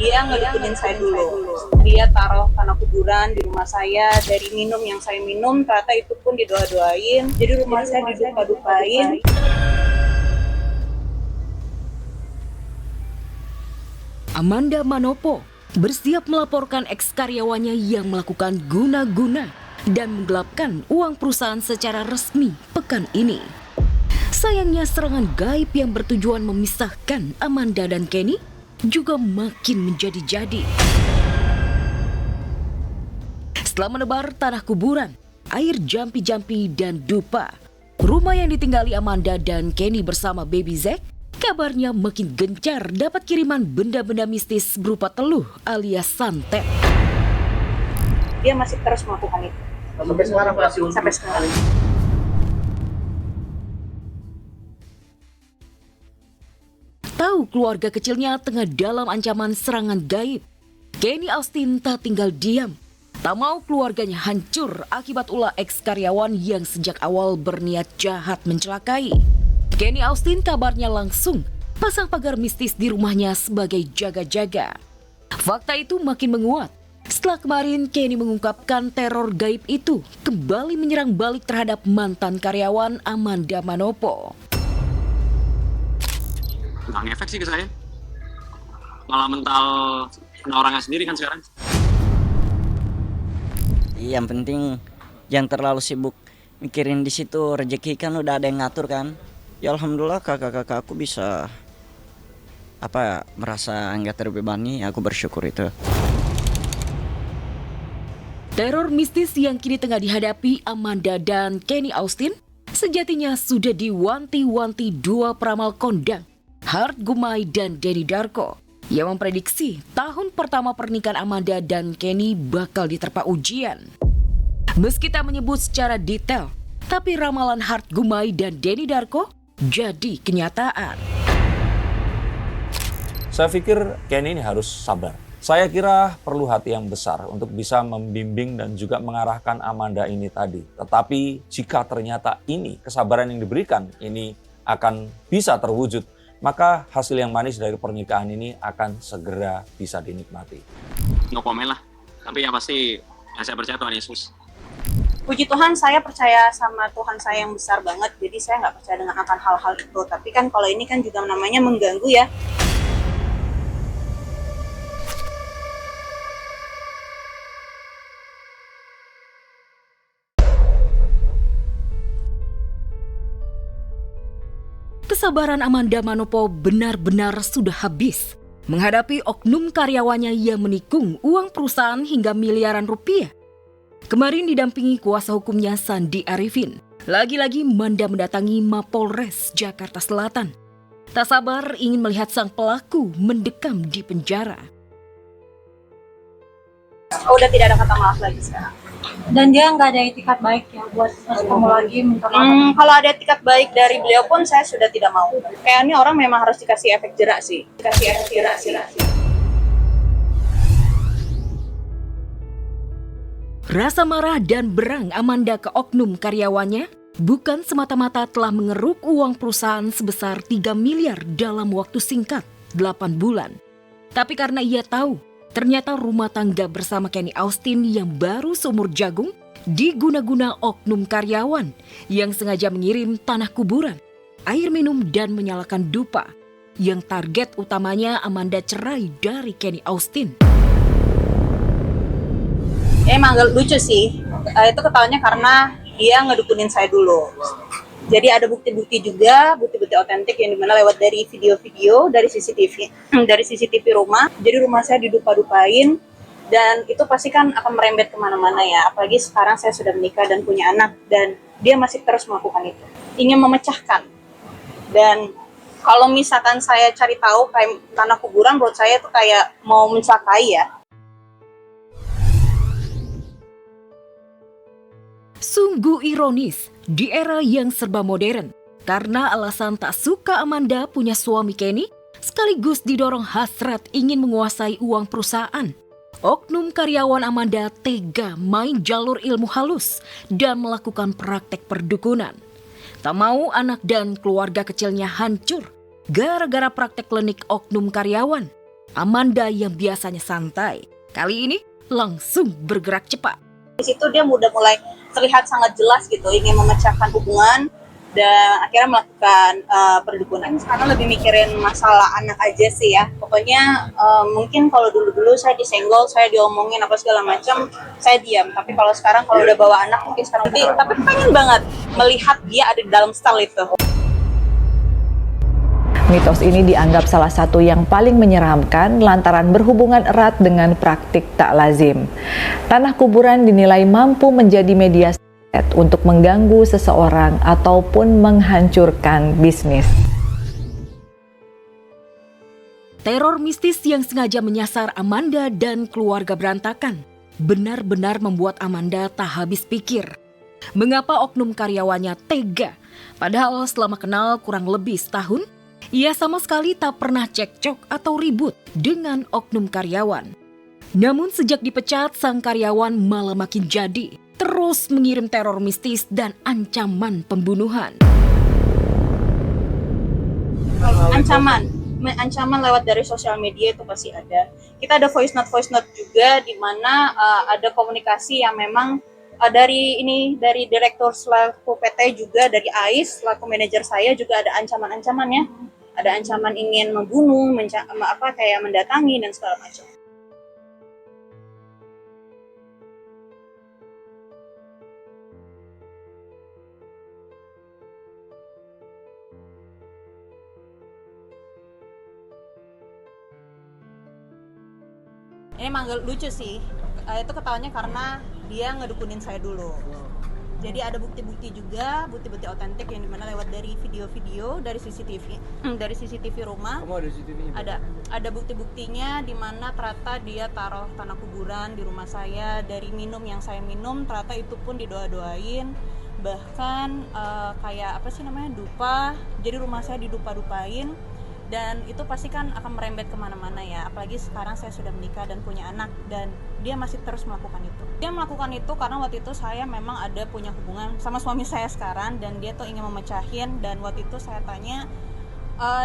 Dia ngedukunin saya dulu. Dia taruh tanah kuburan di rumah saya. Dari minum yang saya minum, ternyata itu pun didoa-doain. Jadi rumah saya didupa-dupain. Amanda Manopo bersiap melaporkan eks-karyawannya yang melakukan guna-guna dan menggelapkan uang perusahaan secara resmi pekan ini. Sayangnya serangan gaib yang bertujuan memisahkan Amanda dan Kenny juga makin menjadi-jadi. Setelah menebar tanah kuburan, air jampi-jampi dan dupa, rumah yang ditinggali Amanda dan Kenny bersama baby Zack kabarnya makin gencar dapat kiriman benda-benda mistis berupa teluh alias santet. Dia masih terus melakukan itu. Sampai sekarang masih Sampai sekarang. Tahu keluarga kecilnya tengah dalam ancaman serangan gaib, Kenny Austin tak tinggal diam. Tak mau keluarganya hancur akibat ulah eks-karyawan yang sejak awal berniat jahat mencelakai. Kenny Austin kabarnya langsung pasang pagar mistis di rumahnya sebagai jaga-jaga. Fakta itu makin menguat setelah kemarin Kenny mengungkapkan teror gaib itu kembali menyerang balik terhadap mantan karyawan Amanda Manopo. Nggak ngefek sih ke saya, malah mental orangnya sendiri kan sekarang. Yang penting jangan terlalu sibuk mikirin di situ, rezeki kan udah ada yang ngatur kan. Ya alhamdulillah kakak-kakak aku bisa merasa nggak terbebani, aku bersyukur itu. Teror mistis yang kini tengah dihadapi Amanda dan Kenny Austin sejatinya sudah diwanti-wanti dua peramal kondang, Hart Gumai dan Denny Darko, yang memprediksi tahun pertama pernikahan Amanda dan Kenny bakal diterpa ujian. Meski tak menyebut secara detail, tapi ramalan Hart Gumai dan Denny Darko jadi kenyataan. Saya pikir Kenny ini harus sabar. Saya kira perlu hati yang besar untuk bisa membimbing dan juga mengarahkan Amanda ini tadi. Tetapi jika ternyata ini kesabaran yang diberikan ini akan bisa terwujud, maka hasil yang manis dari pernikahan ini akan segera bisa dinikmati. No komen lah, tapi yang pasti yang saya percaya Tuhan Yesus. Puji Tuhan, saya percaya sama Tuhan saya yang besar banget. Jadi saya nggak percaya dengan akan hal-hal itu. Tapi kan kalau ini kan juga namanya mengganggu ya. Kesabaran Amanda Manopo benar-benar sudah habis menghadapi oknum karyawannya yang menikung uang perusahaan hingga miliaran rupiah. Kemarin didampingi kuasa hukumnya Sandi Arifin, lagi-lagi Manda mendatangi Mapolres Jakarta Selatan. Tak sabar ingin melihat sang pelaku mendekam di penjara. Udah tidak ada kata maaf lagi sekarang. Dan dia nggak ada etikat baik ya buat ketemu lagi minta maaf. Kalau ada etikat baik dari beliau pun saya sudah tidak mau. Kayaknya orang memang harus dikasih efek jerak sih. Dikasih efek jerak sih. Rasa marah dan berang Amanda ke oknum karyawannya bukan semata-mata telah mengeruk uang perusahaan sebesar 3 miliar dalam waktu singkat, 8 bulan. Tapi karena ia tahu, ternyata rumah tangga bersama Kenny Austin yang baru seumur jagung diguna-guna oknum karyawan yang sengaja mengirim tanah kuburan, air minum dan menyalakan dupa, yang target utamanya Amanda cerai dari Kenny Austin. Emang agak lucu sih. Itu ketawanya karena dia ngedukunin saya dulu. Jadi ada bukti-bukti juga, bukti-bukti otentik yang dimana lewat dari video-video, dari CCTV rumah. Jadi rumah saya didupa-dupain dan itu pasti kan akan merembet kemana-mana ya. Apalagi sekarang saya sudah menikah dan punya anak dan dia masih terus melakukan itu. Ingin memecahkan. Dan kalau misalkan saya cari tahu kayak tanah kuburan, menurut saya itu kayak mau mencelakai ya. Sungguh ironis di era yang serba modern, karena alasan tak suka Amanda punya suami Kenny, sekaligus didorong hasrat ingin menguasai uang perusahaan. Oknum karyawan Amanda tega main jalur ilmu halus dan melakukan praktek perdukunan. Tak mau anak dan keluarga kecilnya hancur gara-gara praktek klinik oknum karyawan. Amanda yang biasanya santai, kali ini langsung bergerak cepat. Di situ dia udah mulai terlihat sangat jelas gitu, ingin memecahkan hubungan dan akhirnya melakukan perdukunan. Sekarang lebih mikirin masalah anak aja sih ya. Pokoknya mungkin kalau dulu-dulu saya disenggol, saya diomongin apa segala macam, saya diam. Tapi kalau sekarang kalau udah bawa anak mungkin sekarang tapi pengen banget melihat dia ada di dalam style itu. Mitos ini dianggap salah satu yang paling menyeramkan lantaran berhubungan erat dengan praktik tak lazim. Tanah kuburan dinilai mampu menjadi media untuk mengganggu seseorang ataupun menghancurkan bisnis. Teror mistis yang sengaja menyasar Amanda dan keluarga berantakan benar-benar membuat Amanda tak habis pikir. Mengapa oknum karyawannya tega? Padahal selama kenal kurang lebih setahun, ia sama sekali tak pernah cekcok atau ribut dengan oknum karyawan. Namun sejak dipecat, sang karyawan malah makin jadi, terus mengirim teror mistis dan ancaman pembunuhan. Ancaman lewat dari sosial media itu pasti ada. Kita ada voice note juga di mana ada komunikasi yang memang dari direktur selaku PT juga, dari AIS selaku manajer saya juga ada ancaman-ancamannya. Ada ancaman ingin membunuh, kayak mendatangi dan segala macam. Ini emang lucu sih, itu ketawanya karena dia ngedukunin saya dulu. Jadi ada bukti-bukti juga, bukti-bukti otentik yang dimana lewat dari video-video, dari CCTV rumah. Kamu ada CCTV-nya? Ada bukti-buktinya dimana ternyata dia taruh tanah kuburan di rumah saya, dari minum yang saya minum ternyata itu pun didoa-doain. Bahkan kayak dupa, jadi rumah saya didupa-dupain. Dan itu pasti kan akan merembet kemana-mana ya, apalagi sekarang saya sudah menikah dan punya anak, dan dia masih terus melakukan itu. Dia melakukan itu karena waktu itu saya memang ada punya hubungan sama suami saya sekarang, dan dia tuh ingin memecahin, dan waktu itu saya tanya,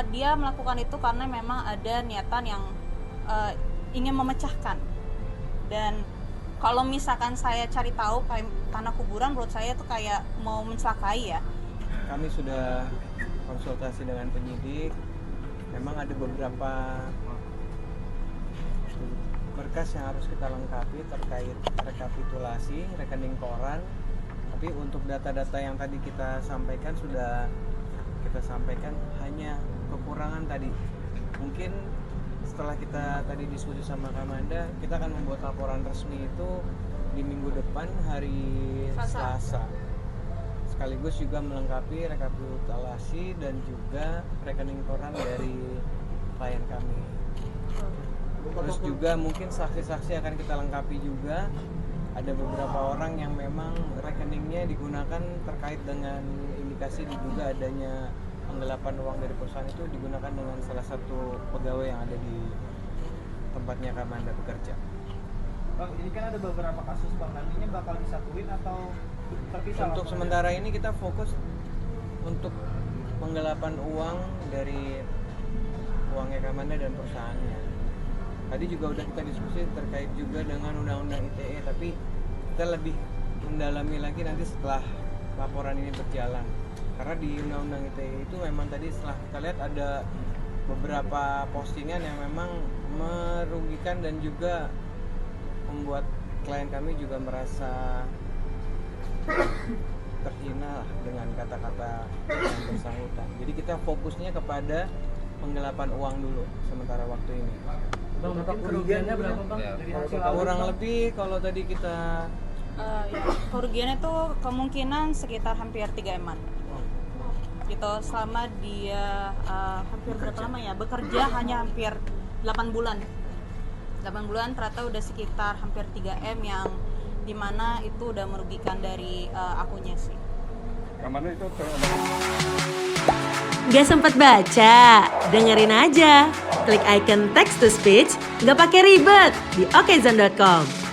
dia melakukan itu karena memang ada niatan yang ingin memecahkan. Dan kalau misalkan saya cari tahu kayak tanah kuburan, menurut saya tuh kayak mau mencelakai ya. Kami sudah konsultasi dengan penyidik. Memang ada beberapa berkas yang harus kita lengkapi terkait rekapitulasi rekening koran, tapi untuk data-data yang tadi kita sampaikan sudah kita sampaikan, hanya kekurangan tadi. Mungkin setelah kita tadi diskusi sama Kamanda, kita akan membuat laporan resmi itu di minggu depan hari Selasa. Sekaligus juga melengkapi rekapitulasi dan juga rekening koran dari klien kami. Terus juga mungkin saksi-saksi akan kita lengkapi juga. Ada beberapa orang yang memang rekeningnya digunakan terkait dengan indikasi diduga adanya penggelapan uang dari perusahaan, itu digunakan dengan salah satu pegawai yang ada di tempatnya Kamanda bekerja. Bang, ini kan ada beberapa kasus Bang, nantinya bakal disatuin atau terpisah? Untuk sementara ini kita fokus untuk penggelapan uang dari uangnya Kamanda dan perusahaannya. Tadi juga udah kita diskusi terkait juga dengan undang-undang ITE, tapi kita lebih mendalami lagi nanti setelah laporan ini berjalan. Karena di undang-undang ITE itu memang tadi setelah kita lihat ada beberapa postingan yang memang merugikan dan juga membuat klien kami juga merasa terhina dengan kata-kata yang bersangkutan. Jadi kita fokusnya kepada penggelapan uang dulu sementara waktu ini. Bang, mungkin kerugiannya berapa Bang? Dari hasil kurang lebih kalau tadi kita kerugiannya tuh kemungkinan sekitar hampir 3 M-an. Gitu, selama dia hampir berapa lama ya? Bekerja hanya hampir 8 bulan. 8 bulan ternyata udah sekitar hampir 3 M yang dimana itu udah merugikan dari akunya sih. Kamanda itu Gak sempat baca? Dengerin aja. Klik icon text to speech, gak pakai ribet di okezone.com.